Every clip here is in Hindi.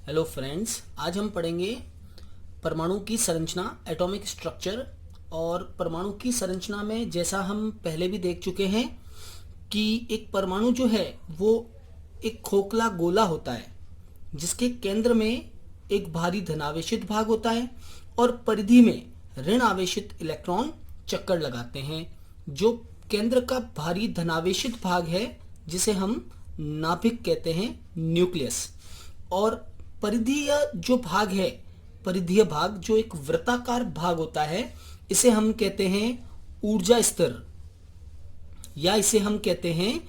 हेलो फ्रेंड्स, आज हम पढ़ेंगे परमाणु की संरचना, एटॉमिक स्ट्रक्चर। और परमाणु की संरचना में जैसा हम पहले भी देख चुके हैं कि एक परमाणु जो है वो एक खोखला गोला होता है जिसके केंद्र में एक भारी धनावेशित भाग होता है और परिधि में ऋण आवेशित इलेक्ट्रॉन चक्कर लगाते हैं। जो केंद्र का भारी धनावेशित भाग है जिसे हम नाभिक कहते हैं, न्यूक्लियस। और परिधीय जो भाग है, परिधीय भाग जो एक वृत्ताकार भाग होता है, इसे हम कहते हैं ऊर्जा स्तर, या इसे हम कहते हैं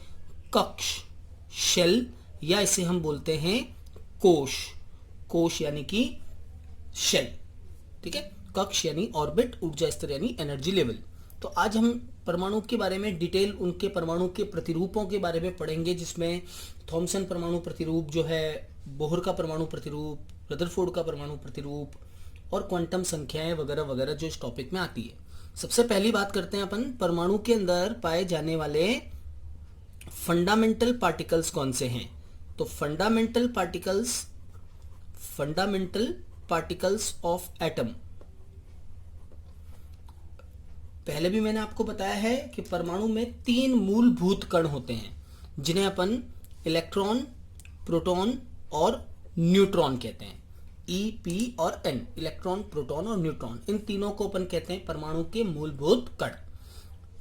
कक्ष, शेल, या इसे हम बोलते हैं कोश। कोश यानी कि शेल, ठीक है। कक्ष यानी ऑर्बिट, ऊर्जा स्तर यानी एनर्जी लेवल। तो आज हम परमाणु के बारे में डिटेल, उनके परमाणु के प्रतिरूपों के बारे में पढ़ेंगे, जिसमें थॉमसन परमाणु प्रतिरूप जो है, बोहर का परमाणु प्रतिरूप, रदरफोर्ड का परमाणु प्रतिरूप और क्वांटम संख्याएं वगैरह वगैरह जो इस टॉपिक में आती है। सबसे पहली बात करते हैं अपन, परमाणु के अंदर पाए जाने वाले फंडामेंटल पार्टिकल्स कौन से हैं। तो फंडामेंटल पार्टिकल्स ऑफ एटम, पहले भी मैंने आपको बताया है कि परमाणु में 3 मूलभूत कण होते हैं जिन्हें अपन इलेक्ट्रॉन, प्रोटॉन और न्यूट्रॉन कहते हैं। ई, पी और एन, इलेक्ट्रॉन, प्रोटॉन और न्यूट्रॉन, इन तीनों को अपन कहते हैं परमाणु के मूलभूत कण,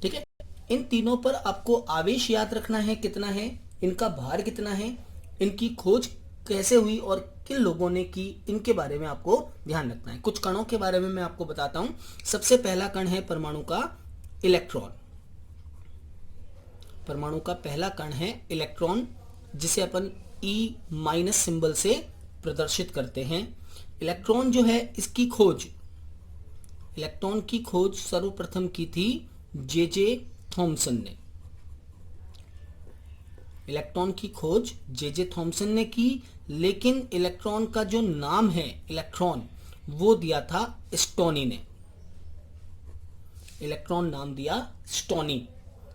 ठीक है। इन तीनों पर आपको आवेश याद रखना है कितना है, इनका भार कितना है, इनकी खोज कैसे हुई और किन लोगों ने की, इनके बारे में आपको ध्यान रखना है। कुछ कणों के बारे में मैं आपको बताता हूं। सबसे पहला कण है परमाणु का इलेक्ट्रॉन। परमाणु का पहला कण है इलेक्ट्रॉन, जिसे अपन ई माइनस सिंबल से प्रदर्शित करते हैं। इलेक्ट्रॉन जो है, इसकी खोज, इलेक्ट्रॉन की खोज सर्वप्रथम की थी जे थॉमसन ने। इलेक्ट्रॉन की खोज जे थॉमसन ने की, लेकिन इलेक्ट्रॉन का जो नाम है इलेक्ट्रॉन, वो दिया था स्टोनी ने। इलेक्ट्रॉन नाम दिया स्टोनी।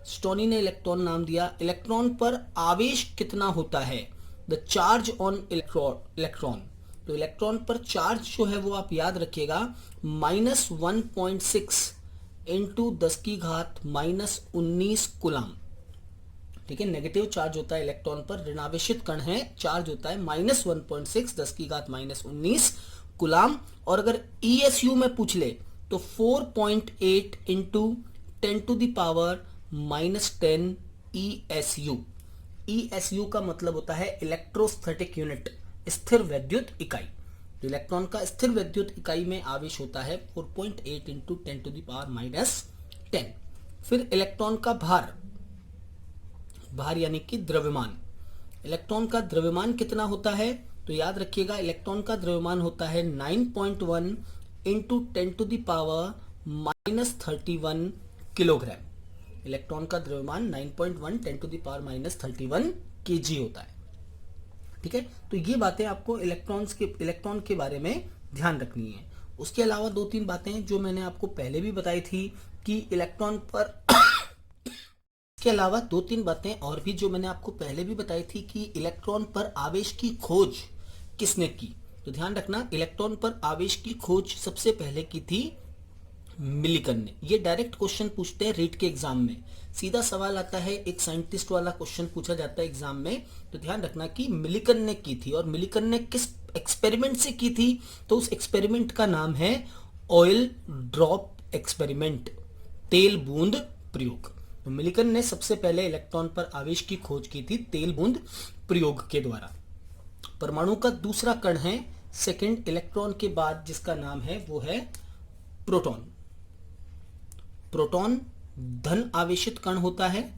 स्टोनी ने इलेक्ट्रॉन नाम दिया। इलेक्ट्रॉन पर आवेश कितना होता है, द चार्ज ऑन इलेक्ट्रॉन। तो इलेक्ट्रॉन पर चार्ज जो है वो आप याद रखिएगा, -1.6 इंटू 10⁻⁻19 कुलाम, ठीक है। नेगेटिव चार्ज होता है इलेक्ट्रॉन पर, ऋणावेशित कण है, चार्ज होता है -1.6 10⁻⁻19 कुलाम। और अगर ESU में पूछ ले तो 4.8 इंटू 10⁻⁻10 ESU। ESU का मतलब होता है इलेक्ट्रोस्टैटिक यूनिट, स्थिर वैद्युत इकाई। तो इलेक्ट्रॉन का स्थिर वैद्युत इकाई में आवेश होता है 4.8 इंटू 10⁻⁻10। फिर इलेक्ट्रॉन का भार, भार यानी कि द्रव्यमान। इलेक्ट्रॉन का द्रव्यमान कितना होता है, तो याद रखिएगा इलेक्ट्रॉन का द्रव्यमान होता है 9.1 इंटू 10⁻31 किलोग्राम। इलेक्ट्रॉन का द्रव्यमान 9.1 10⁻31 kg होता है, ठीक है। तो ये बातें आपको इलेक्ट्रॉन के बारे में ध्यान रखनी है। उसके अलावा 2-3 बातें जो मैंने आपको पहले भी बताई थी कि इलेक्ट्रॉन पर इसके अलावा 2-3 बातें और भी जो मैंने आपको पहले भी बताई थी कि इलेक्ट्रॉन पर आवेश की खोज किसने की। तो ध्यान रखना, इलेक्ट्रॉन पर आवेश की खोज सबसे पहले की थी मिलिकन ने। ये डायरेक्ट क्वेश्चन पूछते हैं रीट के एग्जाम में, सीधा सवाल आता है, एक साइंटिस्ट वाला क्वेश्चन पूछा जाता है एग्जाम में। तो ध्यान रखना कि मिलिकन ने की थी, और मिलिकन ने किस एक्सपेरिमेंट से की थी, तो उस एक्सपेरिमेंट का नाम है ऑयल ड्रॉप एक्सपेरिमेंट, तेल बूंद प्रयोग। तो मिलिकन ने सबसे पहले इलेक्ट्रॉन पर आवेश की खोज की थी तेल बूंद प्रयोग के द्वारा। परमाणु का दूसरा कण है सेकंड इलेक्ट्रॉन के बाद, जिसका नाम है वो है प्रोटॉन। प्रोटॉन धन आवेशित कण होता है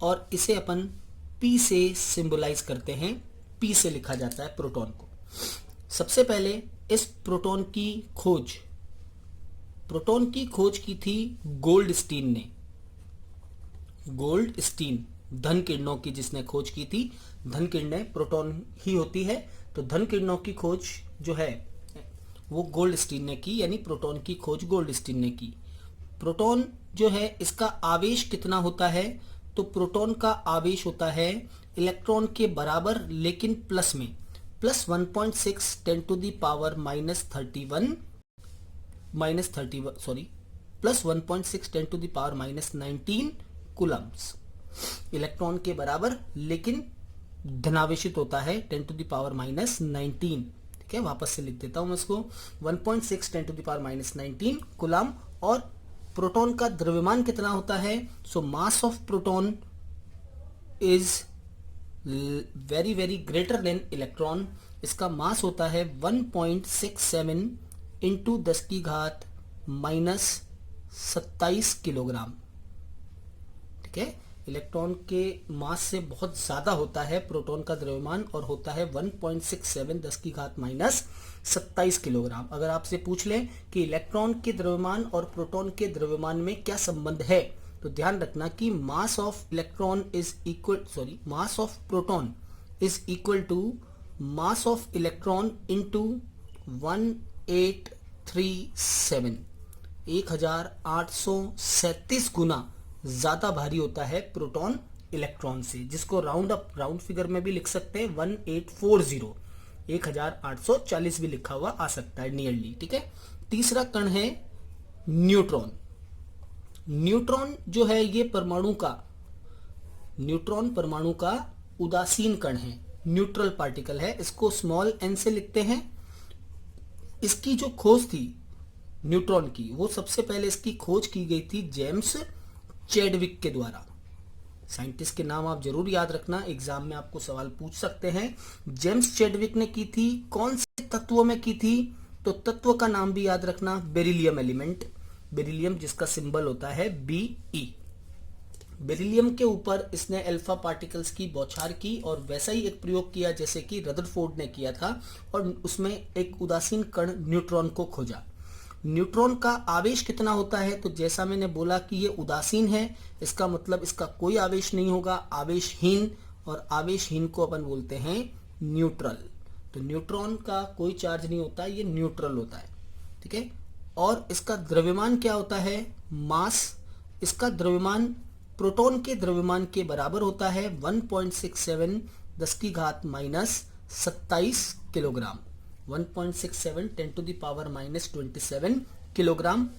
और इसे अपन P से सिंबलाइज करते हैं, P से लिखा जाता है प्रोटॉन को। सबसे पहले इस प्रोटॉन की खोज की थी गोल्डस्टीन ने। गोल्डस्टीन, धन किरणों की जिसने खोज की थी, धन किरणें प्रोटॉन ही होती है, तो धन किरणों की खोज जो है वो गोल्डस्टीन ने की, यानी प्रोटॉन की खोज गोल्डस्टीन ने की। प्रोटॉन जो है, इसका आवेश कितना होता है, तो प्रोटॉन का आवेश होता है इलेक्ट्रॉन के बराबर लेकिन प्लस में plus 1.6 10 to the power plus 1.6 10 to the power -19 coulombs electron के बराबर, लेकिन धनावेशित होता है 10 टू द पावर -19। ठीक है, वापस से लिख देता हूं मैं इसको, 1.6 10 टू द पावर -19 कूलम। और प्रोटॉन का द्रव्यमान कितना होता है? So mass of proton is very very greater than electron. इसका मास होता है 1.67 इंटू 10 की घात -27 किलोग्राम। ठीक है, इलेक्ट्रॉन के मास से बहुत ज्यादा होता है प्रोटॉन का द्रव्यमान, और होता है 1.67 10 की घात -27 किलोग्राम। अगर आपसे पूछ लें कि इलेक्ट्रॉन के द्रव्यमान और प्रोटॉन के द्रव्यमान में क्या संबंध है, तो ध्यान रखना कि mass of proton is equal to mass of electron into 1837, 1837 गुना ज्यादा भारी होता है प्रोटॉन इलेक्ट्रॉन से, जिसको राउंड फिगर में भी लिख सकते हैं 1840, 1840 भी लिखा हुआ आ सकता है नियरली। ठीक है, तीसरा कण है न्यूट्रॉन। न्यूट्रॉन जो है ये परमाणु का उदासीन कण है, न्यूट्रल पार्टिकल है, इसको स्मॉल n से लिखते हैं। इसकी जो खोज थी न्यूट्रॉन की, वो सबसे पहले इसकी खोज की गई थी जेम्स चैडविक के द्वारा। साइंटिस्ट के नाम आप जरूर याद रखना, एग्जाम में आपको सवाल पूछ सकते हैं। जेम्स चैडविक ने की थी, कौन से तत्वों में की थी? तो तत्व का नाम भी याद रखना, बेरिलियम एलिमेंट, बेरिलियम जिसका सिंबल होता है Be। बेरिलियम के ऊपर इसने अल्फा पार्टिकल्स की बौछार की, और वैसा ही एक प्रयोग किया जैसे कि रदरफोर्ड ने किया था, और उसमें एक उदासीन कण न्यूट्रॉन को खोजा। न्यूट्रॉन का आवेश कितना होता है? तो जैसा मैंने बोला कि ये उदासीन है, इसका मतलब इसका कोई आवेश नहीं होगा, आवेशहीन, और आवेशहीन को अपन बोलते हैं न्यूट्रल। तो न्यूट्रॉन का कोई चार्ज नहीं होता, ये न्यूट्रल होता है। ठीक है, और इसका द्रव्यमान क्या होता है? मास। इसका द्रव्यमान प्रोटॉन के द्रव्यमान के बराबर होता है 1.67 10 की घात -27 kilogram. 1.67 10 to the power -27 kilogram.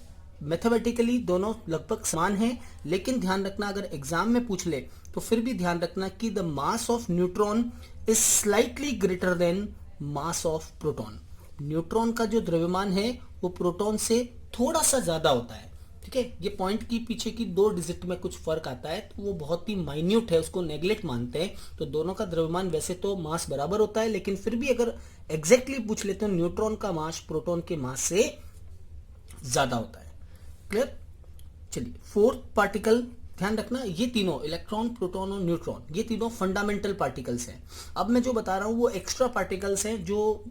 Mathematically दोनों लगभग समान हैं, लेकिन ध्यान रखना अगर एग्जाम में पूछ ले तो फिर भी ध्यान रखना कि the mass of neutron is slightly greater then mass of proton. Neutron का जो द्रव्यमान है वो प्रोटॉन से थोड़ा सा ज्यादा होता है। ठीक है, ये पॉइंट की पीछे की 2 डिजिट में कुछ फर्क आता है, तो वो बहुत ही माइन्यूट है, उसको नेग्लेक्ट मानते हैं। तो दोनों का द्रव्यमान वैसे तो मास बराबर होता है, लेकिन फिर भी अगर एग्जैक्टली पूछ लेते हैं, न्यूट्रॉन का मास प्रोटॉन के मास से ज्यादा होता है। क्लियर? चलिए, फोर्थ पार्टिकल ध्यान रखना, ये तीनों इलेक्ट्रॉन, प्रोटॉन और न्यूट्रॉन, ये तीनों फंडामेंटल पार्टिकल्स हैं। अब मैं जो बता रहा हूं वो एक्स्ट्रा पार्टिकल्स हैं, जो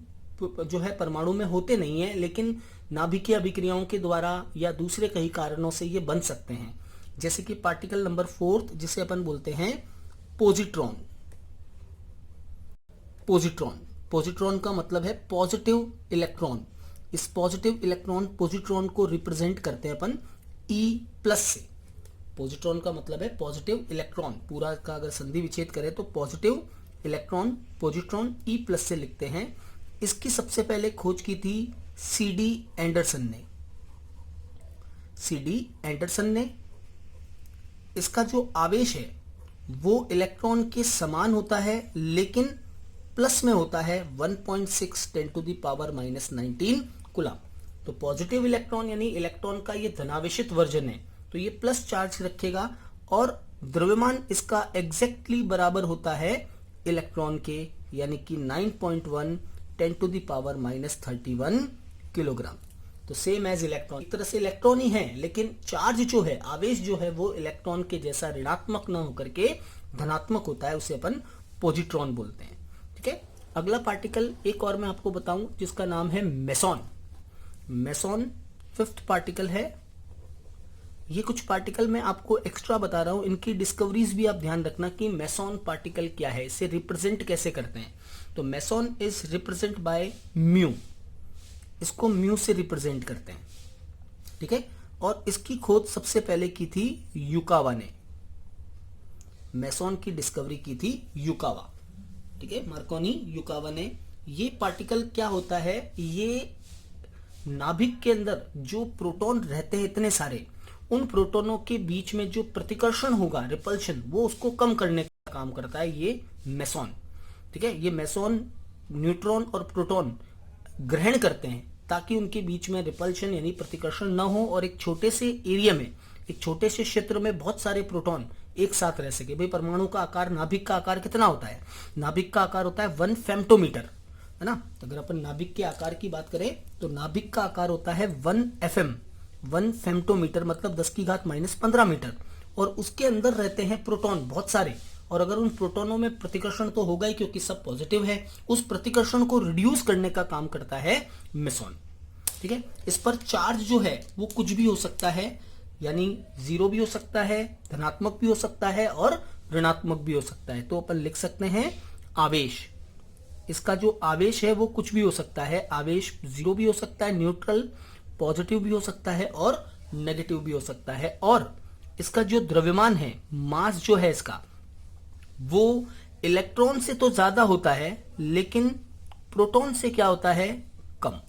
है परमाणु में होते नहीं है, लेकिन नाभिकीय अभिक्रियाओं के द्वारा या दूसरे कई कारणों से ये बन सकते हैं। जैसे कि पार्टिकल नंबर 4 जिसे अपन बोलते हैं पोजिट्रॉन। पोजिट्रॉन का मतलब है पॉजिटिव इलेक्ट्रॉन। इस पॉजिटिव इलेक्ट्रॉन पोजिट्रॉन को रिप्रेजेंट करते हैं अपन E+ से। पोजिट्रॉन का मतलब है पॉजिटिव इलेक्ट्रॉन, पूरा का अगर संधि विच्छेद करें तो पॉजिटिव इलेक्ट्रॉन पोजिट्रॉन E+ से लिखते हैं। इसकी सबसे पहले खोज की थी CD एंडरसन ने। इसका जो आवेश है वो इलेक्ट्रॉन के समान होता है, लेकिन प्लस में होता है 1.6 10 टू द पावर -19 कूलम। तो पॉजिटिव इलेक्ट्रॉन यानी इलेक्ट्रॉन का ये धनावेशित वर्जन है, तो ये प्लस चार्ज रखेगा, और द्रव्यमान इसका एग्जैक्टली बराबर होता है इलेक्ट्रॉन के, यानी कि 9.1 10 टू द पावर -31 किलोग्राम। तो सेम एज इलेक्ट्रॉन, एक तरह से इलेक्ट्रॉन ही है, लेकिन चार्ज जो है, आवेश जो है, वो इलेक्ट्रॉन के जैसा ऋणात्मक न होकर के धनात्मक होता है, उसे अपन पोजिट्रॉन बोलते हैं। ठीक है, अगला पार्टिकल एक और मैं आपको बताऊं जिसका नाम है मेसॉन। मेसॉन 5th पार्टिकल है। ये कुछ पार्टिकल मैं आपको एक्स्ट्रा बता रहा हूं, इनकी डिस्कवरीज भी आप ध्यान रखना कि मेसॉन पार्टिकल क्या है, इसे रिप्रेजेंट कैसे करते हैं। तो meson is represent by mu, इसको म्यू से रिप्रेजेंट करते हैं। ठीक है, और इसकी खोज सबसे पहले की थी युकावा ने। मेसॉन की डिस्कवरी की थी युकावा। ठीक है, मार्कोनी युकावा ने ये पार्टिकल क्या होता है, ये नाभिक के अंदर जो प्रोटॉन रहते हैं इतने सारे, उन प्रोटॉनों के बीच में जो प्रतिकर्षण होगा, रिपल्शन, वो उसको कम करने का काम करता है ये मेसॉन। ठीक है, ये मेसॉन न्यूट्रॉन और प्रोटॉन ग्रहण करते हैं ताकि उनके बीच में रिपल्शन यानी प्रतिकर्षण न हो और एक छोटे से एरिया में, एक छोटे से क्षेत्र में बहुत सारे प्रोटॉन एक साथ रह सके। भाई परमाणु का आकार, नाभिक का आकार कितना होता है? नाभिक का आकार होता है 1 फेम्टोमीटर, है ना। तो अगर अपन नाभिक के आकार की बात करें तो नाभिक का आकार होता है 1 FM, 1 फेम्टोमीटर मतलब 10⁻⁻15 मीटर। और उसके अंदर रहते हैं प्रोटॉन बहुत सारे, और अगर उन प्रोटॉनों में प्रतिकर्षण तो होगा ही क्योंकि सब पॉजिटिव है, उस प्रतिकर्षण को रिड्यूस करने का काम करता है मेसॉन। ठीक है, इस पर चार्ज जो है वो कुछ भी हो सकता है, यानी 0 भी हो सकता है, धनात्मक भी हो सकता है और ऋणात्मक भी हो सकता है। तो अपन लिख सकते हैं आवेश। इसका जो आवेश है वो कुछ भी हो सकता है, आवेश 0 भी हो सकता है, न्यूट्रल, पॉजिटिव भी हो सकता है और नेगेटिव भी हो सकता है। और इसका जो द्रव्यमान है, मास जो है इसका, वो इलेक्ट्रॉन से तो ज्यादा होता है लेकिन प्रोटॉन से क्या होता है, कम।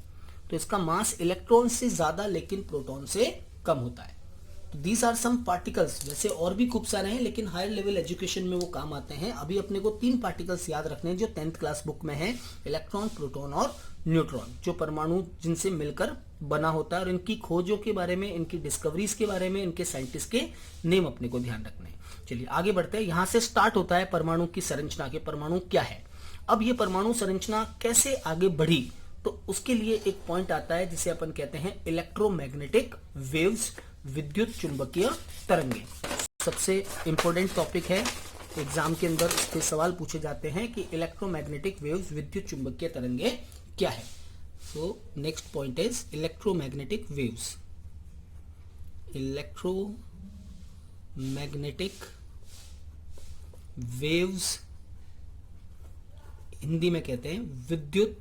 तो इसका मास इलेक्ट्रॉन से ज्यादा लेकिन प्रोटॉन से कम होता है। तो दीज आर सम पार्टिकल्स, वैसे और भी खूब सारे हैं लेकिन हायर लेवल एजुकेशन में वो काम आते हैं। अभी अपने को 3 पार्टिकल्स याद रखने हैं जो 10th क्लास बुक में है, इलेक्ट्रॉन, प्रोटॉन और न्यूट्रॉन, जो परमाणु जिनसे मिलकर बना होता है। और इनकी खोजों के बारे में, इनकी डिस्कवरीज के बारे में, इनके साइंटिस्ट के नेम अपने को ध्यान रखने हैं। चलिए आगे बढ़ते हैं। यहां से स्टार्ट होता है परमाणु की संरचना के, परमाणु क्या है। अब ये परमाणु संरचना कैसे आगे बढ़ी, तो उसके लिए एक पॉइंट आता है जिसे अपन कहते हैं इलेक्ट्रोमैग्नेटिक वेव्स, विद्युत चुंबकीय तरंगे। सबसे इंपॉर्टेंट टॉपिक है, एग्जाम के अंदर इसके सवाल पूछे जाते हैं कि इलेक्ट्रोमैग्नेटिक वेव्स, विद्युत चुंबकीय तरंगे क्या है। So next point is electromagnetic waves. Electromagnetic waves Hindi में कहते हैं विद्युत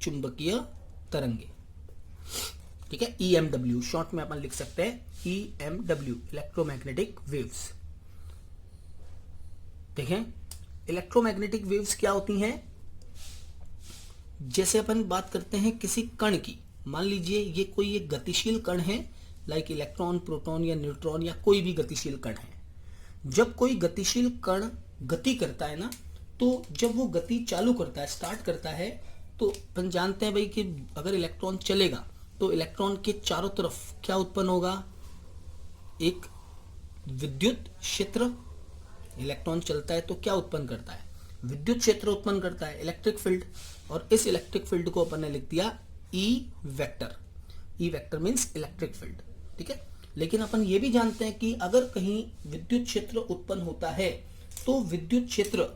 चुंबकीय तरंगे। ठीक है, EMW शॉर्ट में अपन लिख सकते हैं, EMW, इलेक्ट्रोमैग्नेटिक वेव्स। देखें इलेक्ट्रोमैग्नेटिक वेव्स क्या होती हैं। जैसे अपन बात करते हैं किसी कण की, मान लीजिए ये कोई एक गतिशील कण है, लाइक इलेक्ट्रॉन, प्रोटॉन या न्यूट्रॉन या कोई भी गतिशील कण है। जब कोई गतिशील कण गति करता है ना, तो जब वो गति चालू करता है, स्टार्ट करता है, तो अपन जानते हैं भाई कि अगर इलेक्ट्रॉन चलेगा तो इलेक्ट्रॉन के चारों तरफ क्या उत्पन्न होगा, एक विद्युत क्षेत्र। इलेक्ट्रॉन चलता है तो क्या उत्पन्न करता है, विद्युत क्षेत्र उत्पन्न करता है, इलेक्ट्रिक फील्ड। और इस इलेक्ट्रिक फील्ड को अपन ने लिख दिया E vector. E vector means electric field. ठीक है, लेकिन अपन ये भी जानते हैं कि अगर कहीं विद्युत क्षेत्र उत्पन्न होता है तो विद्युत क्षेत्र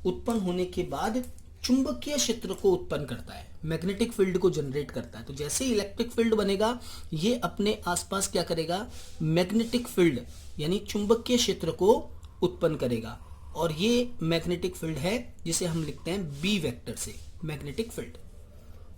उत्पन्न होने के बाद चुंबकीय क्षेत्र को उत्पन्न करता है, मैग्नेटिक फील्ड को जनरेट करता है। तो जैसे ही इलेक्ट्रिक फील्ड बनेगा, ये अपने आसपास क्या करेगा, मैग्नेटिक फील्ड यानी चुंबकीय क्षेत्र को उत्पन्न करेगा। और ये मैग्नेटिक फील्ड है जिसे हम लिखते हैं B वेक्टर से, मैग्नेटिक फील्ड।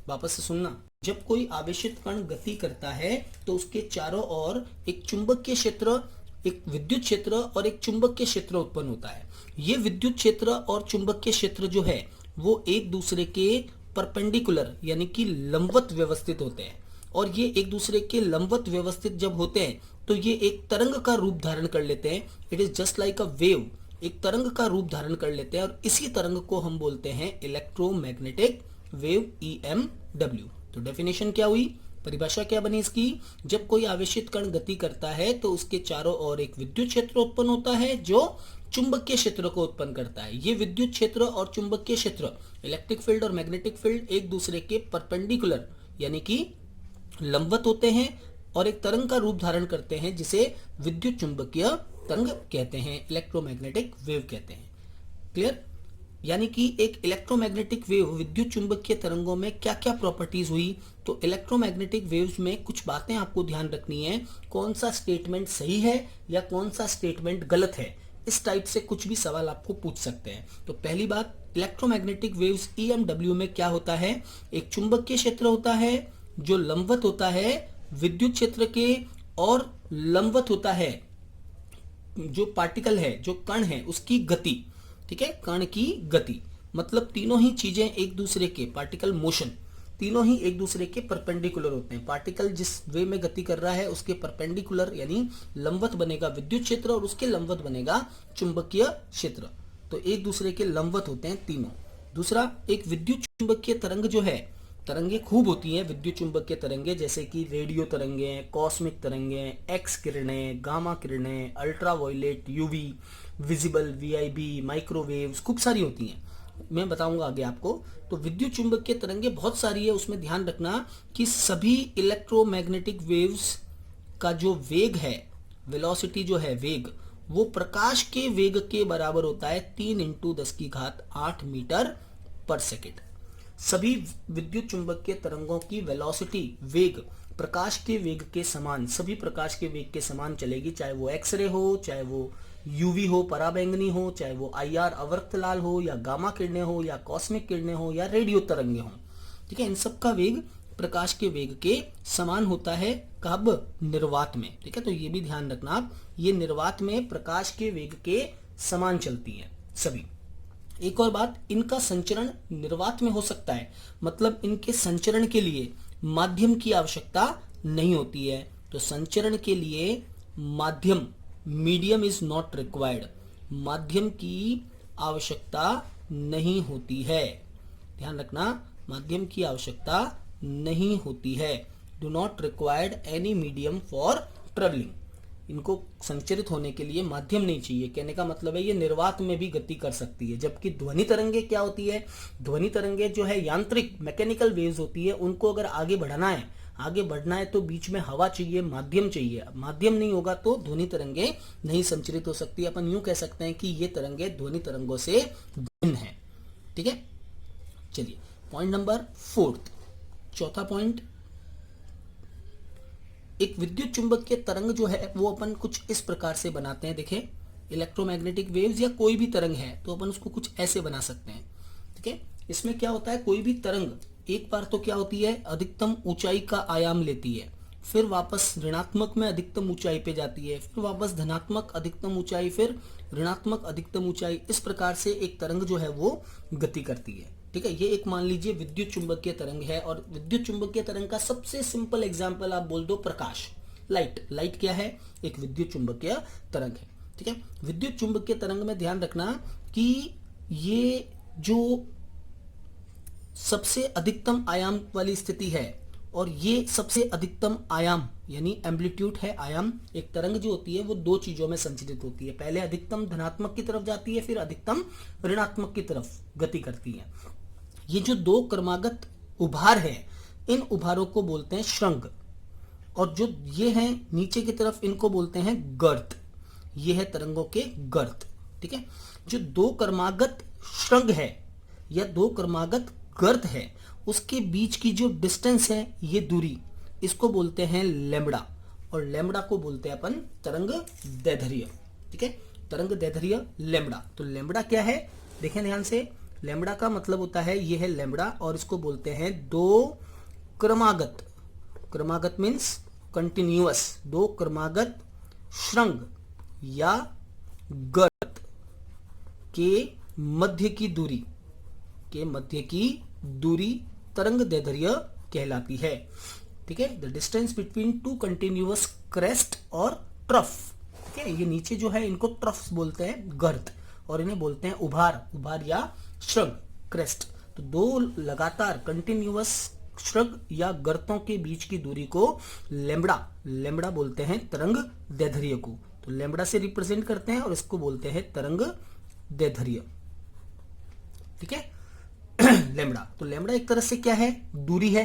वापस से सुनना, जब कोई आवेशित कण गति करता है तो उसके चारों ओर एक चुंबकीय क्षेत्र, एक विद्युत क्षेत्र और एक चुंबकीय क्षेत्र उत्पन्न होता है। ये विद्युत क्षेत्र और चुंबकीय क्षेत्र जो है वो एक दूसरे के परपेंडिकुलर यानी कि लंबवत व्यवस्थित होते हैं। और ये एक दूसरे के लंबवत व्यवस्थित जब होते हैं तो ये एक तरंग का रूप धारण कर लेते हैं। It is just like a wave, एक तरंग का रूप धारण कर लेते हैं और इसी तरंग को हम बोलते हैं इलेक्ट्रोमैग्नेटिक वेव, EMW। तो डेफिनेशन क्या हुई, परिभाषा क्या बनी इसकी, जब कोई आवेशित कण गति करता है तो उसके चारों ओर एक विद्युत क्षेत्र उत्पन्न होता है जो चुंबकीय क्षेत्र को उत्पन्न करता है। ये विद्युत क्षेत्र और चुंबकीय क्षेत्र, इलेक्ट्रिक फील्ड और मैग्नेटिक फील्ड, एक दूसरे के परपेंडिकुलर यानी कि लंबवत होते हैं और एक तरंग का रूप धारण करते हैं जिसे विद्युत चुंबकीय तरंग कहते हैं, इलेक्ट्रोमैग्नेटिक वेव कहते हैं। क्लियर, यानी कि एक इलेक्ट्रोमैग्नेटिक वेव, विद्युत चुंबकीय तरंगों में क्या क्या प्रॉपर्टीज हुई। तो इलेक्ट्रोमैग्नेटिक वेव्स में कुछ बातें आपको ध्यान रखनी है, कौन सा स्टेटमेंट सही है या कौन सा स्टेटमेंट गलत है, इस टाइप से कुछ भी सवाल आपको पूछ सकते हैं। तो पहली बात, इलेक्ट्रोमैग्नेटिक वेव्स EMW में क्या होता है, एक चुंबकीय क्षेत्र होता है जो लंबवत होता है विद्युत क्षेत्र के और लंबवत होता है जो पार्टिकल है, जो कण है, उसकी गति। ठीक है, कण की गति, मतलब तीनों ही चीजें एक दूसरे के, पार्टिकल मोशन, तीनों ही एक दूसरे के परपेंडिकुलर होते हैं। पार्टिकल जिस वे में गति कर रहा है उसके परपेंडिकुलर यानी लंबवत बनेगा विद्युत क्षेत्र और उसके लंबवत बनेगा चुंबकीय क्षेत्र। तो एक दूसरे के लंबवत होते हैं तीनों। दूसरा, एक विद्युत चुंबकीय तरंग जो है, तरंगे खूब होती हैं विद्युत चुंबकीय तरंगे, जैसे कि रेडियो तरंगे, कॉस्मिक तरंगे, एक्स किरणें, गामा किरणें, ultraviolet, UV, visible, VIB, microwaves, खूब सारी होती हैं, मैं बताऊंगा आगे आपको। तो विद्युत चुंबकीय तरंगे बहुत सारी है, उसमें ध्यान रखना कि सभी इलेक्ट्रोमैग्नेटिक वेव्स का जो वेग है, वेलोसिटी जो है, वेग, वो प्रकाश के वेग के बराबर होता है 3 × 10⁸ मीटर पर सेकेंड। सभी विद्युत चुंबकीय तरंगों की वेलोसिटी, वेग, प्रकाश के वेग के समान, सभी प्रकाश के वेग के समान चलेगी, चाहे वो एक्सरे हो, चाहे वो यूवी हो, पराबैंगनी हो, चाहे वो आईआर अवर्तलाल हो, या गामा किरणें हो, या कॉस्मिक किरणें हो, या रेडियो तरंगे हो। ठीक है, इन सब का वेग प्रकाश के वेग के समान होता है। कब? निर्वात में। ठीक है, तो ये भी ध्यान रखना आप, ये निर्वात में प्रकाश के वेग के समान चलती है सभी। एक और बात, इनका संचरण निर्वात में हो सकता है, मतलब इनके संचरण के लिए माध्यम की आवश्यकता नहीं होती है। तो संचरण के लिए माध्यम, मीडियम इज नॉट रिक्वायर्ड, माध्यम की आवश्यकता नहीं होती है। ध्यान रखना, माध्यम की आवश्यकता नहीं होती है। Do not required any medium for travelling, इनको संचरित होने के लिए माध्यम नहीं चाहिए। कहने का मतलब है ये निर्वात में भी गति कर सकती है। जबकि ध्वनि तरंगे क्या होती है? ध्वनि तरंगे जो है यांत्रिक, मैकेनिकल वेव्स होती है, उनको अगर आगे बढ़ना है तो बीच में हवा चाहिए, माध्यम चाहिए। माध्यम नहीं होगा तो ध्वनि तरंगे नहीं संचरित हो सकती। अपन यूं कह सकते हैं कि ये तरंगे ध्वनि तरंगों से भिन्न है। ठीक है, चलिए पॉइंट नंबर 4, चौथा पॉइंट, एक विद्युत चुंबकीय तरंग जो है वो अपन कुछ इस प्रकार से बनाते हैं। देखें, इलेक्ट्रोमैग्नेटिक वेव्स या कोई भी तरंग है तो अपन उसको कुछ ऐसे बना सकते हैं। ठीक है, इसमें क्या होता है, कोई भी तरंग एक बार तो क्या होती है, अधिकतम ऊंचाई का आयाम लेती है, फिर वापस ऋणात्मक में अधिकतम ऊंचाई पे जाती है, फिर वापस धनात्मक अधिकतम ऊंचाई, फिर ऋणात्मक अधिकतम ऊंचाई। इस प्रकार से एक तरंग जो है वो गति करती है। ठीक है, ये एक मान लीजिए विद्युत चुंबकीय तरंग है। और विद्युत चुंबकीय तरंग का सबसे सिंपल एग्जांपल आप बोल दो प्रकाश, लाइट। लाइट क्या है? एक विद्युत चुंबकीय तरंग है। ठीक है, विद्युत चुंबकीय तरंग में ध्यान रखना कि ये जो सबसे अधिकतम आयाम वाली स्थिति है और ये सबसे अधिकतम आयाम यानी एम्पलीट्यूड है, आयाम। एक तरंग जो होती है वो दो चीजों में संचरित होती है, पहले अधिकतम धनात्मक की तरफ जाती है, फिर अधिकतम ऋणात्मक की तरफ गति करती है। ये जो दो क्रमागत उभार है, इन उभारों को बोलते हैं श्रृंग, और जो ये हैं नीचे की तरफ, इनको बोलते हैं गर्त। ये है तरंगों के गर्त। ठीक है, जो दो क्रमागत श्रृंग है या दो क्रमागत गर्त है, उसके बीच की जो डिस्टेंस है, ये दूरी, इसको बोलते हैं लैम्बडा, और लैम्बडा को बोलते हैं अपन तरंग दैर्ध्य। ठीक है, तरंग दैर्ध्य लैम्बडा। तो लैम्बडा क्या है, देखें ध्यान से, लैम्बडा का मतलब होता है, ये है लैम्बडा, और इसको बोलते हैं दो क्रमागत, क्रमागत मीन्स कंटिन्यूअस, दो क्रमागत श्रृंग या गर्त के मध्य की दूरी, तरंग दैर्ध्य कहलाती है। ठीक है, the distance between two continuous crest और ट्रफ। ठीक है, ये नीचे जो है इनको ट्रफ्स बोलते हैं, गर्त, और इन्हें बोलते हैं उभार या श्रृंग, क्रेस्ट। तो दो लगातार कंटिन्यूअस श्रृंग या गर्तों के बीच की दूरी को लैम्बडा बोलते हैं, तरंग दैर्ध्य को। तो लैम्बडा से रिप्रेजेंट करते हैं और इसको बोलते हैं तरंग दैर्ध्य। ठीक है, लैम्बडा। तो लैम्बडा एक तरह से क्या है, दूरी है,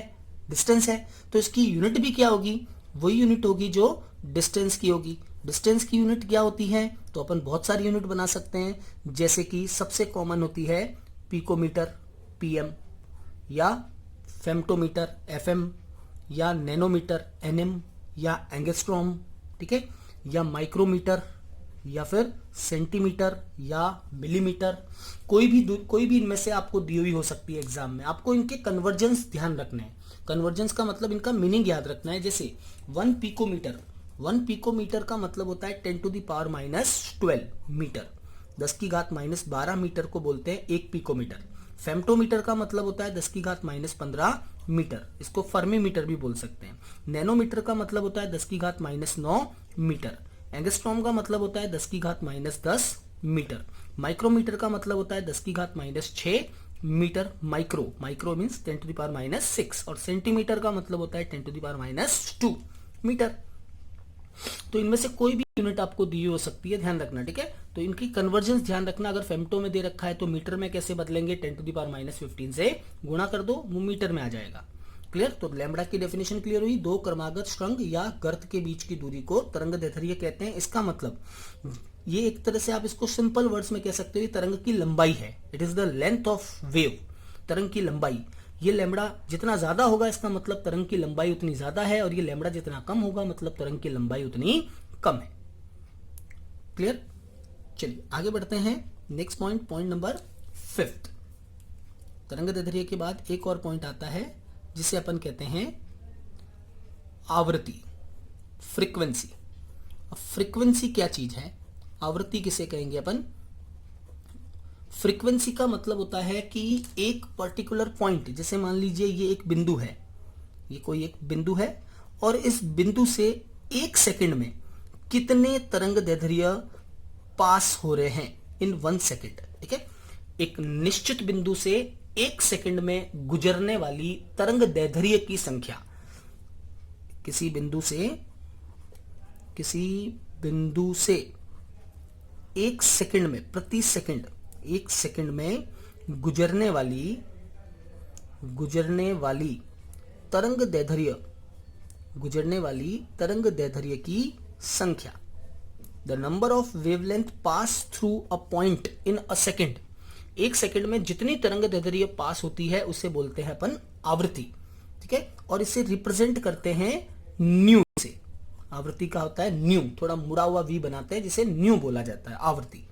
डिस्टेंस है। तो इसकी यूनिट भी क्या होगी, वही यूनिट होगी जो डिस्टेंस की होगी। डिस्टेंस की यूनिट क्या होती है, तो अपन बहुत सारी यूनिट बना सकते हैं, जैसे कि सबसे कॉमन होती है पिकोमीटर, पीएम, या फेम्टोमीटर, एफएम, या नैनोमीटर, एनएम, या एंगस्ट्रॉम। ठीक है, या माइक्रोमीटर, या फिर सेंटीमीटर, या मिलीमीटर। कोई भी इनमें से आपको दी हुई हो सकती है एग्जाम में। आपको इनके कन्वर्जेंस ध्यान रखने हैं। कन्वर्जेंस का मतलब इनका मीनिंग याद रखना है। जैसे 1 पिकोमीटर का मतलब होता है 10⁻⁻12 मीटर, 10 की घात -12 मीटर को बोलते हैं 1 पिकोमीटर। फेम्टोमीटर का मतलब होता है 10 की घात -15 मीटर, इसको फर्मी मीटर भी बोल सकते हैं। नैनोमीटर का मतलब होता है 10 की घात -9 मीटर। एंगस्ट्रॉम का मतलब होता है 10 की घात -10 मीटर। माइक्रोमीटर का मतलब होता है 10 की घात -6 मीटर। Micro means 10⁻⁻⁶। और सेंटीमीटर का मतलब होता है 10⁻⁻² मीटर। तो इनमें से कोई भी यूनिट आपको दी हो सकती है, ध्यान रखना, ठीक है। तो इनकी कन्वर्जेंस ध्यान रखना। अगर फेम्टो में दे रखा है तो मीटर में कैसे बदलेंगे, 10⁻⁻15 से गुणा कर दो, वो मीटर में आ जाएगा। क्लियर। तो लैम्बडा की डेफिनेशन क्लियर हुई। दो क्रमागत सुरंग या गर्त के बीच की दूरी को तरंग दैर्ध्य कहते हैं। इसका मतलब ये एक तरह से आप इसको सिंपल वर्ड्स में कह सकते हो, ये तरंग की लंबाई है। It is the length of wave, तरंग की लंबाई। ये लैम्बडा जितना ज्यादा होगा इसका मतलब तरंग की लंबाई उतनी ज्यादा है, और ये लैम्बडा जितना कम होगा मतलब तरंग की लंबाई उतनी कम है। क्लियर। चलिए आगे बढ़ते हैं। Next point number 5। तरंग दैर्ध्य के बाद एक और पॉइंट आता है जिसे अपन कहते हैं आवृत्ति, फ्रीक्वेंसी। अब फ्रीक्वेंसी क्या चीज है, आवृत्ति किसे कहेंगे अपन। फ्रीक्वेंसी का मतलब होता है कि एक पर्टिकुलर पॉइंट, जैसे मान लीजिए ये एक बिंदु है, ये कोई एक बिंदु है, और इस बिंदु से 1 सेकंड में कितने तरंग दैर्ध्य पास हो रहे हैं इन 1 सेकंड, ठीक है। एक निश्चित बिंदु से 1 सेकंड में गुजरने वाली तरंग दैर्ध्य की संख्या, किसी बिंदु से 1 सेकंड में, प्रति सेकंड 1 सेकंड में गुजरने वाली तरंग दैर्ध्य की संख्या। The number of wavelength pass through a point in a second. 1 second में जितनी तरंग दैर्ध्य पास होती है उसे बोलते हैं अपन आवृत्ति, ठीक है। और इसे रिप्रेजेंट करते हैं न्यू से। आवृत्ति का होता है न्यू, थोड़ा मुड़ा हुआ वी बनाते हैं जिसे न्यू बोला जाता है, आवृत्ति,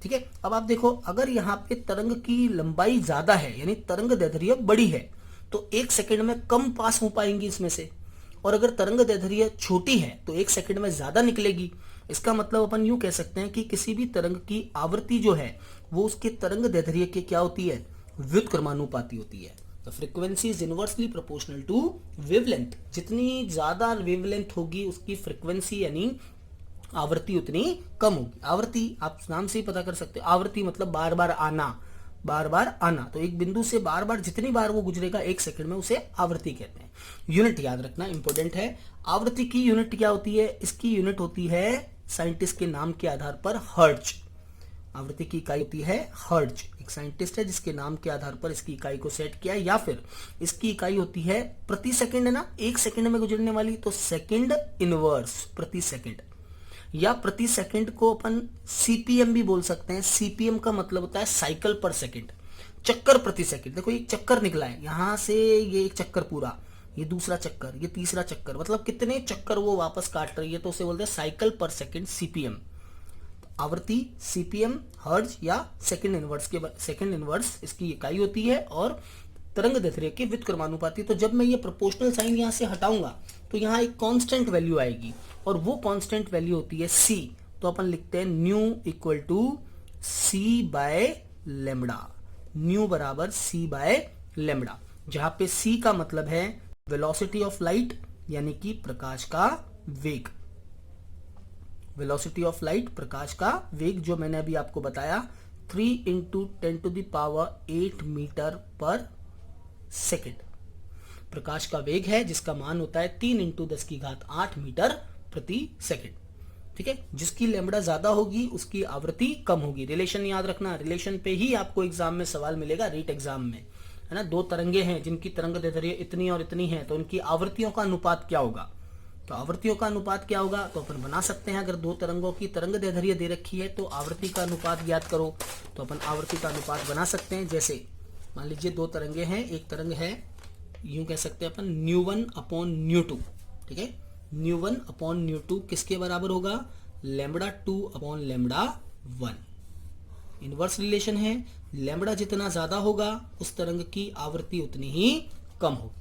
ठीक है। अब आप देखो, अगर यहाँ पे तरंग की लंबाई ज्यादा है यानी तरंग दैर्ध्य बड़ी है तो 1 सेकंड में कम पास हो पाएंगी इसमें से, और अगर तरंग दैर्ध्य छोटी है तो 1 सेकंड में ज्यादा निकलेगी। इसका मतलब अपन यूं कह सकते हैं कि किसी भी तरंग की आवृत्ति जो है वो उसके तरंग दैर्ध्य के क्या होती है, व्युत्क्रमानुपाती होती है। तो frequency is inversely proportional to wavelength. जितनी ज्यादा वेवलेंथ होगी उसकी फ्रीक्वेंसी यानी आवृत्ति उतनी कम होगी। आवृत्ति आप नाम से ही पता कर सकते हो, आवृत्ति मतलब बार बार आना। तो एक बिंदु से बार बार जितनी बार वो गुजरेगा 1 सेकंड में उसे आवृत्ति कहते हैं। यूनिट याद रखना, इंपॉर्टेंट है। आवृत्ति की यूनिट क्या होती है, इसकी यूनिट होती है साइंटिस्ट के नाम के आधार पर हर्ट्ज। आवृत्ति की इकाई होती है हर्ट्ज। एक साइंटिस्ट है जिसके नाम के आधार पर इसकी इकाई को सेट किया, या फिर इसकी इकाई होती है प्रति सेकंड, है ना, 1 सेकंड में गुजरने वाली, तो सेकंड इनवर्स प्रति सेकंड, या प्रति सेकंड को अपन सीपीएम भी बोल सकते हैं। सीपीएम का मतलब होता है साइकिल पर सेकंड, चक्कर प्रति सेकंड। देखो एक चक्कर निकला है, यहां से ये एक चक्कर पूरा, ये दूसरा चक्कर, ये तीसरा चक्कर, मतलब कितने चक्कर वो वापस काट रही है, तो उसे बोलते हैं साइकिल पर सेकंड, सीपीएम। आवृत्ति सीपीएम, हर्ट्ज या सेकंड इनवर्स इसकी इकाई होती है, और तरंग दैर्ध्य के व्युत्क्रमानुपाती। तो जब मैं ये प्रोपोर्शनल साइन यहां से हटाऊंगा तो यहाँ एक कांस्टेंट वैल्यू आएगी, और वो कांस्टेंट वैल्यू होती है सी। तो अपन लिखते हैं nu equal to c by lambda, nu बराबर सी बाय लेमडा, जहां पे सी का मतलब है वेलोसिटी ऑफ लाइट यानी कि प्रकाश का वेग। वेलोसिटी ऑफ लाइट, प्रकाश का वेग, जो मैंने अभी आपको बताया 3 × 10⁸ मीटर पर सेकेंड प्रकाश का वेग है, जिसका मान होता है 3 × 10⁸ मीटर प्रति सेकेंड, ठीक है। जिसकी लैम्बडा ज्यादा होगी उसकी आवृत्ति कम होगी। रिलेशन याद रखना, रिलेशन पे ही आपको एग्जाम में सवाल मिलेगा, रीट एग्जाम में, है ना। 2 तरंगे हैं जिनकी तरंग दैर्ध्य इतनी और इतनी है, तो उनकी आवृत्तियों का अनुपात क्या होगा। तो आवृत्तियों का अनुपात क्या होगा, तो अपन बना सकते हैं। अगर 2 तरंगों की तरंग दैर्ध्य दे रखी है तो आवृत्ति का अनुपात ज्ञात करो, तो अपन आवृत्ति का अनुपात बना सकते हैं। जैसे मान लीजिए 2 तरंगे हैं, एक तरंग है, यूं कह सकते हैं अपन ν1/ν2, ठीक है। ν1/ν2 किसके बराबर होगा, λ2/λ1। इनवर्स रिलेशन है, लैम्बडा जितना ज्यादा होगा उस तरंग की आवृत्ति उतनी ही कम होगी।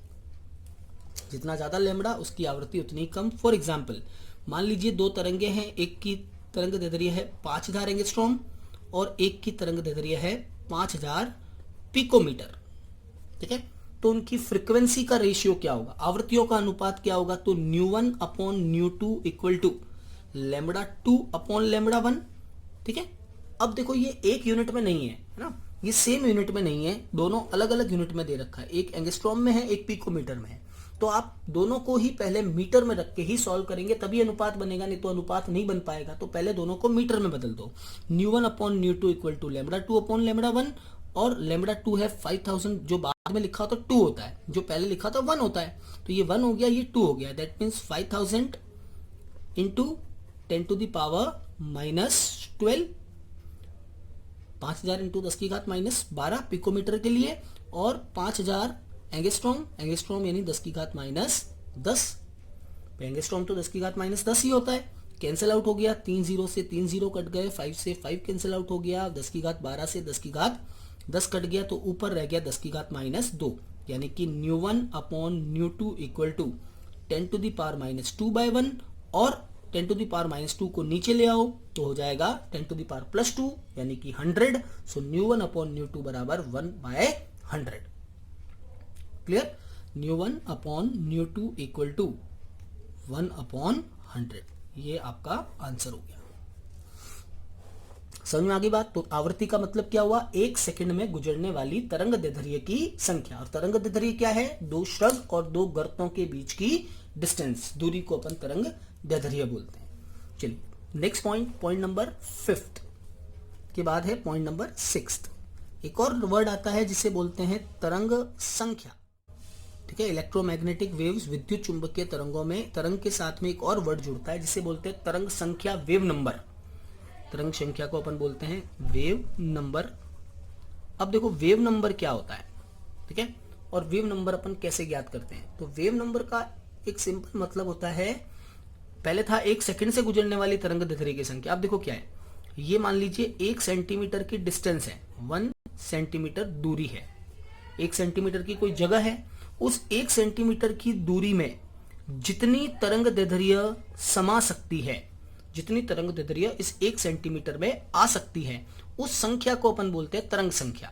जितना ज्यादा लैम्बडा उसकी आवृत्ति उतनी कम। फॉर एग्जाम्पल मान लीजिए 2 तरंगे हैं, एक की तरंग दैर्ध्य है 5000 एंगस्ट्रॉम और एक की तरंग दैर्ध्य है 5000 पिकोमीटर। ठीक है, तो उनकी फ्रीक्वेंसी का रेशियो क्या होगा, आवर्तियों का अनुपात क्या होगा, तो ν1 अपॉन ν2 इक्वल टू λ2 अपॉन λ1। ठीक है, अब देखो ये एक यूनिट में नहीं है ना, ये सेम यूनिट में नहीं है, दोनों अलग अलग यूनिट में दे रखा है, एक एंगस्ट्रॉम में है, एक पिकोमीटर में है। तो आप दोनों को ही पहले मीटर में रख के ही सॉल्व करेंगे, तभी अनुपात बनेगा, नहीं तो अनुपात नहीं बन पाएगा। तो पहले दोनों को मीटर में बदल दो, ν1 अपॉन ν2 इक्वल टू λ2 अपॉन λ1, और λ2 है 5000, जो बाद में लिखा होता है 2 होता है, जो पहले लिखा था 1 होता है, तो ये 1 हो गया, ये 2 हो गया, that means 5000 into 10⁻⁻12, 5000 into 10⁻⁻12 picometre के लिए, और 5000 एंगस्ट्रॉम यानी 10⁻⁻10। एंगस्ट्रॉम तो 10⁻⁻10 ही होता है, कैंसिल आउट हो गया, 3 0 से 3 0 कट गए, 5 से 5 कैंसिल आउट हो गया, 10⁻12 से 10⁻10 कट गया, तो ऊपर रह गया 10⁻2, यानी कि ν1 अपॉन ν2 इक्वल टू 10⁻⁻2/1, और 10⁻⁻2 को नीचे ले आओ तो हो जाएगा 10⁻+2 यानी कि 100। सो ν1 अपॉन ν2 बराबर 1/100। क्लियर, ν1 अपॉन ν2 इक्वल टू 1/100, ये आपका आंसर हो गया। समझ में आ गई बात। तो आवर्ती का मतलब क्या हुआ, एक सेकंड में गुजरने वाली तरंग दैर्ध्य की संख्या, और तरंग दैर्ध्य क्या है, दो स्रग और दो गर्तों के बीच की डिस्टेंस, दूरी को अपन तरंग दैर्ध्य बोलते हैं। चलिए नेक्स्ट पॉइंट नंबर 5 के बाद है पॉइंट नंबर 6। एक और वर्ड आता है जिसे बोलते हैं तरंग संख्या। ठीक है, इलेक्ट्रोमैग्नेटिक वेव्स, विद्युत चुंबकीय तरंगों में तरंग के साथ में एक और वर्ड जुड़ता है जिसे बोलते हैं तरंग संख्या, वेव नंबर। तरंग संख्या को अपन बोलते हैं वेव नंबर। अब देखो वेव नंबर क्या होता है, ठीक है, और वेव नंबर अपन कैसे ज्ञात करते हैं। तो वेव नंबर का एक सिंपल मतलब होता है, पहले था एक सेकंड से गुजरने वाली तरंग दैर्ध्य की संख्या। अब देखो क्या है, ये मान लीजिए 1 सेंटीमीटर की डिस्टेंस है, 1 सेंटीमीटर दूरी है, 1 सेंटीमीटर की कोई जगह है, उस 1 सेंटीमीटर की दूरी में जितनी तरंग दैर्ध्य समा सकती है, जितनी तरंग दैर्ध्य इस 1 सेंटीमीटर में आ सकती है, उस संख्या को अपन बोलते हैं तरंग संख्या।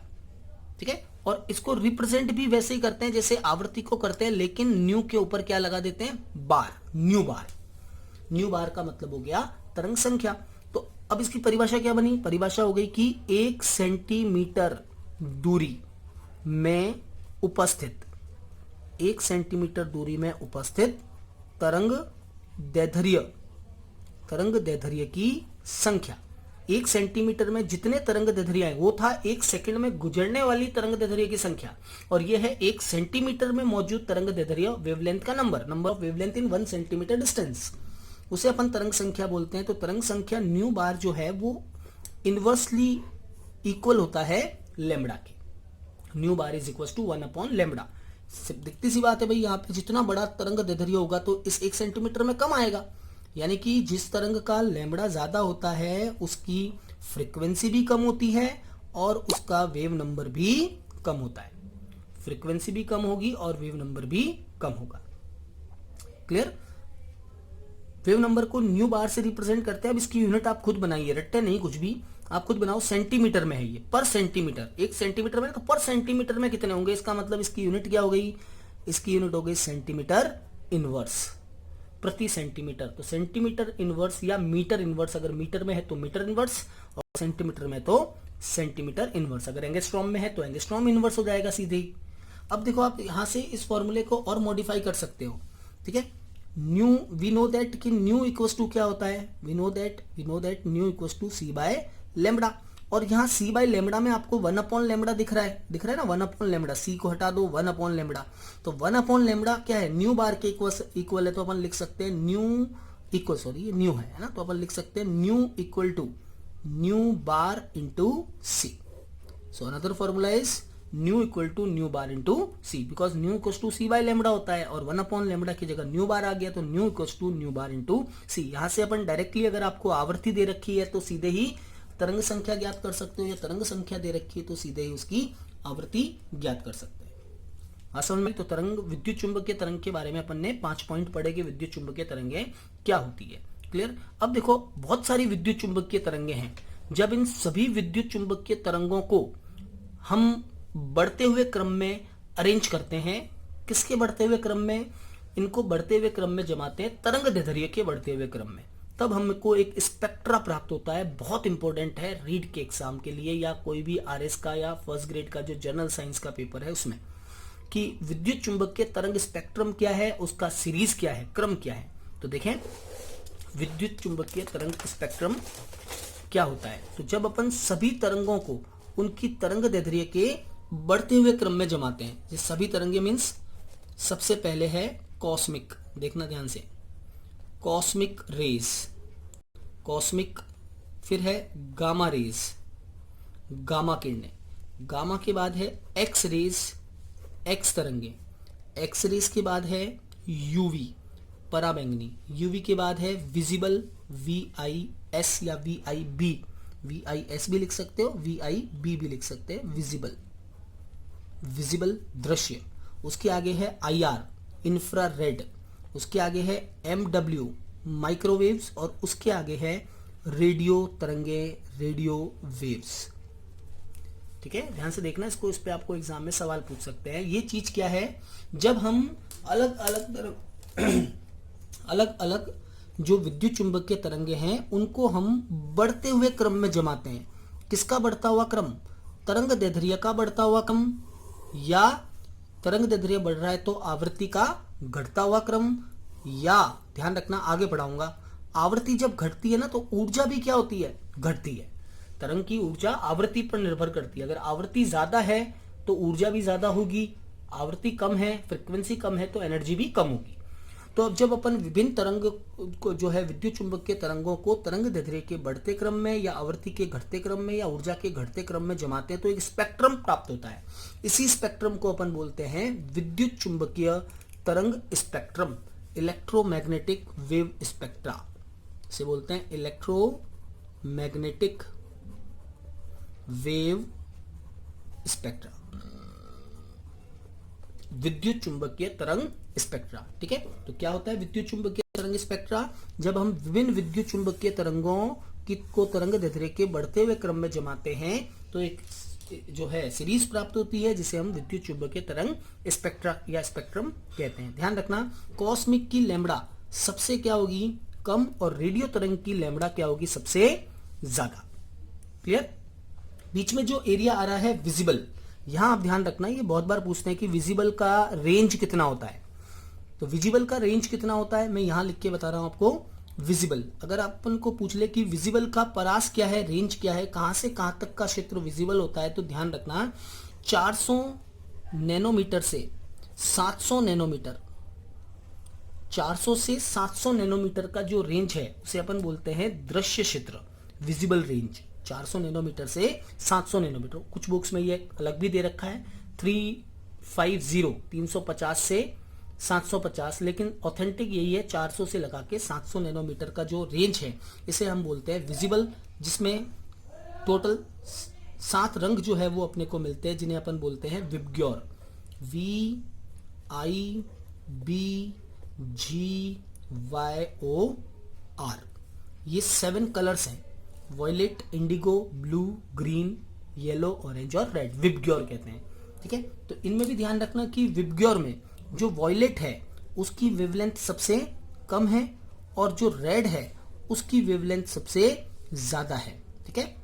ठीक है, और इसको रिप्रेजेंट भी वैसे ही करते हैं जैसे आवर्ती को करते हैं, लेकिन न्यू के ऊपर क्या लगा देते हैं, बार, न्यू बार। न्यू बार का मतलब हो गया तरंग संख्या। तो अब इसकी परिभाषा क्या बनी, परिभाषा हो गई कि 1 सेंटीमीटर दूरी में उपस्थित, 1 सेंटीमीटर दूरी में उपस्थित तरंग दैर्ध्य की संख्या। 1 सेंटीमीटर में जितने तरंग दैर्ध्य है वो था 1 सेकंड में गुजरने वाली तरंग दैर्ध्य की संख्या, और यह है 1 सेंटीमीटर में मौजूद तरंग दैर्ध्य, वेवलेंथ का number of wavelength in 1 centimetre distance, उसे अपन तरंग संख्या बोलते हैं। तो तरंग संख्या न्यू बार जो है वो इनवर्सली इक्वल होता है लेमडा के, nu bar is equal to 1/λ। दिखती सी बात है भाई, यहाँ पे जितना बड़ा तरंग दैर्ध्य होगा तो इस 1 सेंटीमीटर में कम आएगा, यानी कि जिस तरंग का लैम्बडा ज्यादा होता है उसकी फ्रीक्वेंसी भी कम होती है और उसका वेव नंबर भी कम होता है। फ्रीक्वेंसी भी कम होगी और वेव नंबर भी कम होगा। क्लियर, वेव नंबर को न्यू बार से रिप्रेजेंट करते हैं। अब इसकी यूनिट आप खुद बनाइए, रट्टे नहीं कुछ भी, आप खुद बनाओ। सेंटीमीटर में है ये, पर सेंटीमीटर, 1 सेंटीमीटर में, तो पर सेंटीमीटर में कितने होंगे, इसका मतलब इसकी यूनिट क्या हो गई, इसकी यूनिट हो गई सेंटीमीटर इनवर्स प्रति सेंटीमीटर। तो सेंटीमीटर इनवर्स या मीटर इनवर्स, अगर मीटर में है तो मीटर इनवर्स, और सेंटीमीटर में तो सेंटीमीटर इनवर्स। अगर एंगस्ट्रॉम में है तो एंगस्ट्रॉम इनवर्स हो जाएगा सीधे ही। अब देखो आप यहां से इस फॉर्मूले को और मॉडिफाई कर सकते हो। ठीक है, न्यू, वी नो दैट कि न्यू इक्वल्स टू क्या होता है, we know that nu equals to c by lambda, और यहाँ सी बाय लेमडा में आपको 1/λ दिख रहा है ना, 1/λ, सी को हटा दो, 1/λ। तो 1/λ क्या है, न्यू बार के इक्वल है, तो अपन लिख सकते हैं न्यू इक्वल, सॉरी ये न्यू है ना, तो अपन लिख सकते हैं nu equal to nu bar into c. So another formula is nu equal to nu bar into c, because nu equal to c by lambda होता है, और 1/λ की जगह न्यू बार आ गया, तो nu equal to nu bar into c. यहां से अपन डायरेक्टली अगर आपको आवर्ती दे रखी है तो सीधे ही तरंग संख्या ज्ञात कर सकते हो, या तरंग संख्या दे रखी है तो सीधे ही उसकी आवृत्ति ज्ञात कर सकते हैं। समझ में। तो तरंग, विद्युत चुंबकीय तरंग के बारे में अपन ने 5 पॉइंट पढ़े कि विद्युत चुंबकीय तरंगें क्या होती है। क्लियर। अब देखो बहुत सारी विद्युत चुंबकीय तरंगें हैं, जब इन सभी विद्युत चुंबकीय तरंगों को हम बढ़ते हुए क्रम में अरेंज करते हैं, किसके बढ़ते हुए क्रम में, इनको बढ़ते हुए क्रम में जमाते हैं तरंग दैर्ध्य के बढ़ते हुए क्रम में, तब हमको एक स्पेक्ट्रा प्राप्त होता है। बहुत इंपॉर्टेंट है रीड के एग्जाम के लिए या कोई भी आरएस का या फर्स्ट ग्रेड का जो जनरल साइंस का पेपर है उसमें, कि विद्युत चुंबकीय तरंग स्पेक्ट्रम क्या है, उसका सीरीज क्या है, क्रम क्या है। तो देखें विद्युत चुंबकीय तरंग स्पेक्ट्रम क्या होता है। तो जब अपन सभी तरंगों को उनकी तरंग दैर्ध्य के बढ़ते हुए क्रम में जमाते हैं, ये सभी तरंगे मीन्स सबसे पहले है कॉस्मिक, देखना ध्यान से, कॉस्मिक रेज, कॉस्मिक, फिर है गामा रेज, गामा किरणें, गामा के बाद है एक्स रेज, एक्स तरंगे, एक्स रेज के बाद है यूवी, पराबैंगनी, यूवी के बाद है विजिबल, VIS या VIB, VIS भी लिख सकते हो, VIB भी लिख सकते हैं, विजिबल, विजिबल दृश्य। उसके आगे है IR, इंफ्रारेड, उसके आगे है MW, माइक्रोवेव्स, और उसके आगे है रेडियो तरंगे, रेडियो वेव्स। ठीक है, ध्यान से देखना इसको, इस पे आपको एग्जाम में सवाल पूछ सकते हैं। ये चीज क्या है, जब हम अलग अलग अलग अलग जो विद्युत चुंबकीय तरंगे हैं उनको हम बढ़ते हुए क्रम में जमाते हैं। किसका बढ़ता हुआ क्रम, तरंग दैर्ध्य का बढ़ता हुआ क्रम, या तरंग दैर्ध्य बढ़ रहा है तो आवृत्ति का घटता हुआ क्रम, या ध्यान रखना आगे बढ़ाऊंगा, आवृत्ति जब घटती है ना तो ऊर्जा भी क्या होती है, घटती है। तरंग की ऊर्जा आवृत्ति पर निर्भर करती है। अगर आवृत्ति ज्यादा है तो ऊर्जा भी ज्यादा होगी, आवृत्ति कम है, फ्रीक्वेंसी कम है तो एनर्जी भी कम होगी। तो अब जब अपन विभिन्न तरंग को जो है विद्युत चुंबकीय तरंगों को तरंग दैर्ध्य के बढ़ते क्रम में या आवृत्ति के घटते क्रम में या ऊर्जा के घटते क्रम में जमाते हैं तो एक स्पेक्ट्रम प्राप्त होता है। इसी स्पेक्ट्रम को अपन बोलते हैं विद्युत चुंबकीय तरंग स्पेक्ट्रम, इलेक्ट्रोमैग्नेटिक वेव स्पेक्ट्रा से बोलते हैं, इलेक्ट्रोमैग्नेटिक वेव स्पेक्ट्रा, विद्युत चुंबकीय तरंग स्पेक्ट्रा। ठीक है, तो क्या होता है विद्युत चुंबकीय तरंग स्पेक्ट्रा, जब हम विभिन्न विद्युत चुंबकीय तरंगों को तरंग दैर्ध्य के बढ़ते हुए क्रम में जमाते हैं तो एक जो है सीरीज प्राप्त होती है जिसे हम विद्युत चुंबकीय तरंग स्पेक्ट्रा या स्पेक्ट्रम कहते हैं। ध्यान रखना कॉस्मिक की लैम्बडा सबसे क्या होगी, कम, और रेडियो तरंग की लैम्बडा क्या होगी, सबसे ज्यादा। क्लियर। बीच में जो एरिया आ रहा है विजिबल, यहां आप ध्यान रखना, ये बहुत बार पूछते हैं कि विजिबल का रेंज कितना होता है। तो विजिबल का रेंज कितना होता है मैं यहां लिख के बता रहा हूं आपको। विजिबल, अगर अपन को पूछ ले कि विजिबल का परास क्या है, रेंज क्या है, कहां से कहां तक का क्षेत्र विजिबल होता है, तो ध्यान रखना 400 नैनोमीटर से 700 नैनोमीटर, 400 से 700 नैनोमीटर का जो रेंज है उसे अपन बोलते हैं दृश्य क्षेत्र, विजिबल रेंज। 400 नैनोमीटर से 700 नैनोमीटर, कुछ बुक्स में ये अलग भी दे रखा है 350 से 750, लेकिन ऑथेंटिक यही है 400 से लगा के 700 नैनोमीटर का जो रेंज है इसे हम बोलते हैं विजिबल, जिसमें टोटल 7 रंग जो है वो अपने को मिलते हैं जिन्हें अपन बोलते हैं विबग्योर, VIBGYOR। ये 7 कलर्स हैं, violet, indigo, blue, green, yellow, orange और रेड, विबग्योर कहते हैं। ठीक है, तो इनमें भी ध्यान रखना कि विबग्योर में जो वॉयलेट है उसकी वेवलेंथ सबसे कम है और जो रेड है उसकी वेवलेंथ सबसे ज्यादा है। ठीक है,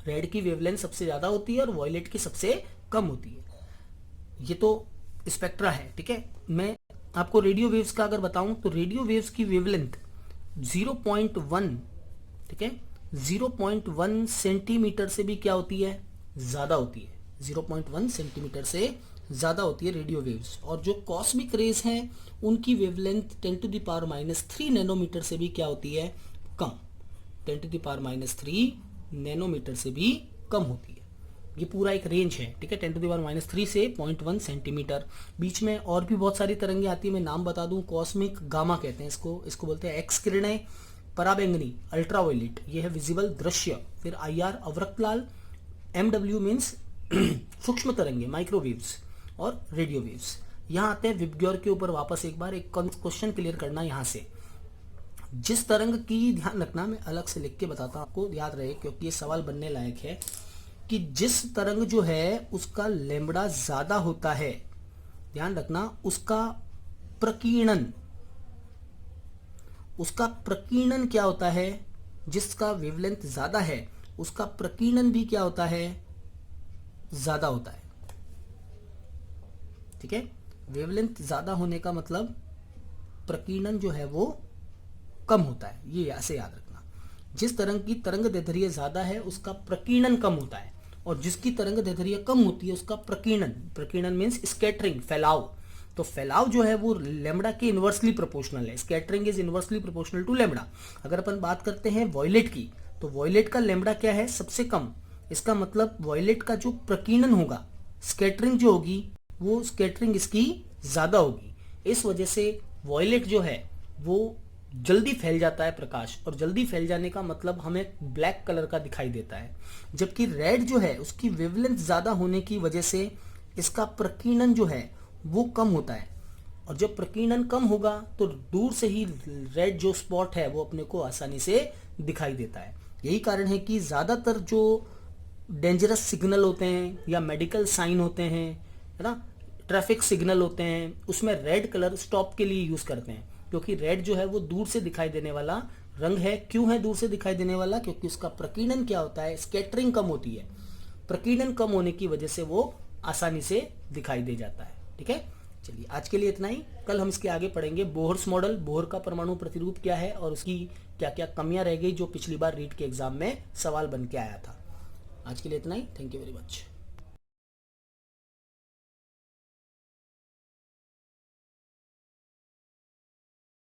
रेड की वेवलेंथ सबसे ज्यादा होती है और वॉयलेट की सबसे कम होती है। ये तो स्पेक्ट्रा है। ठीक है, मैं आपको रेडियो वेव्स का अगर बताऊं तो रेडियो वेव्स की वेवलेंथ 0.1, ठीक है, 0.1 सेंटीमीटर से भी क्या होती है, ज्यादा होती है। 0.1 सेंटीमीटर से ज्यादा होती है रेडियो वेव्स। और जो कॉस्मिक रेज हैं उनकी वेवलेंथ 10⁻³ नैनोमीटर से भी क्या होती है, कम, 10⁻³ नैनोमीटर से भी कम होती है। ये पूरा एक रेंज है। ठीक है, 10⁻³ से 0.1 सेंटीमीटर। बीच में और भी बहुत सारी तरंगें आती है, मैं नाम बता दूं, कॉस्मिक, गामा कहते हैं इसको बोलते हैं एक्स किरणें, पराबैंगनी, अल्ट्रावायलेट, ये है विजिबल दृश्य, फिर IR अवरक्तलाल, MW मीन्स सूक्ष्म तरंगे, माइक्रोवेव्स, और रेडियो वेव्स। यहां आते हैं विबग्योर के ऊपर वापस एक बार एक क्वेश्चन क्लियर करना यहां से। जिस तरंग की, ध्यान रखना मैं अलग से लिख के बताता हूं आपको, याद रहे क्योंकि ये सवाल बनने लायक है, कि जिस तरंग जो है उसका लैम्ब्डा ज्यादा होता है, ध्यान रखना, उसका प्रकीर्णन क्या होता है, जिसका वेवलेंथ ज्यादा है उसका प्रकीर्णन भी क्या होता है, ज्यादा होता है। ठीक है, वेवलेंथ ज्यादा होने का मतलब प्रकीर्णन जो है वो कम होता है, ये ऐसे याद रखना। जिस तरंग की तरंग दैर्ध्य ज्यादा है उसका प्रकीर्णन कम होता है, और जिसकी तरंग दैर्ध्य कम होती है उसका प्रकीर्णन मीन्स स्कैटरिंग, फैलाव। तो फैलाव जो है वो लैम्ब्डा के इनवर्सली प्रोपोर्शनल है, scattering is inversely proportional to lambda. अगर अपन बात करते हैं वॉयलेट की, तो वॉयलेट का लैम्ब्डा क्या है, सबसे कम। इसका मतलब वॉयलेट का जो प्रकीर्णन होगा, स्कैटरिंग जो होगी, वो स्कैटरिंग इसकी ज्यादा होगी। इस वजह से वॉयलेट जो है वो जल्दी फैल जाता है प्रकाश, और जल्दी फैल जाने का मतलब हमें ब्लैक कलर का दिखाई देता है। जबकि रेड जो है उसकी वेवलेंथ ज्यादा होने की वजह से इसका प्रकीर्णन जो है वो कम होता है, और जब प्रकीर्णन कम होगा तो दूर से ही रेड जो स्पॉट है वो अपने को आसानी से दिखाई देता है। यही कारण है कि ज्यादातर जो डेंजरस सिग्नल होते हैं या मेडिकल साइन होते हैं, है ना, ट्रैफिक सिग्नल होते हैं, उसमें रेड कलर स्टॉप के लिए यूज करते हैं, क्योंकि रेड जो है वो दूर से दिखाई देने वाला रंग है। क्यों है दूर से दिखाई देने वाला, क्योंकि उसका प्रकीर्णन क्या होता है, स्कैटरिंग कम होती है। प्रकीर्णन कम होने की वजह से वो आसानी से दिखाई दे जाता है। ठीक है, चलिए आज के लिए इतना ही। कल हम इसके आगे पढ़ेंगे बोहर्स मॉडल, बोहर का परमाणु प्रतिरूप क्या है और उसकी क्या क्या कमियां रह गई जो पिछली बार रीट के एग्जाम में सवाल बन के आया था। आज के लिए इतना ही, थैंक यू वेरी मच।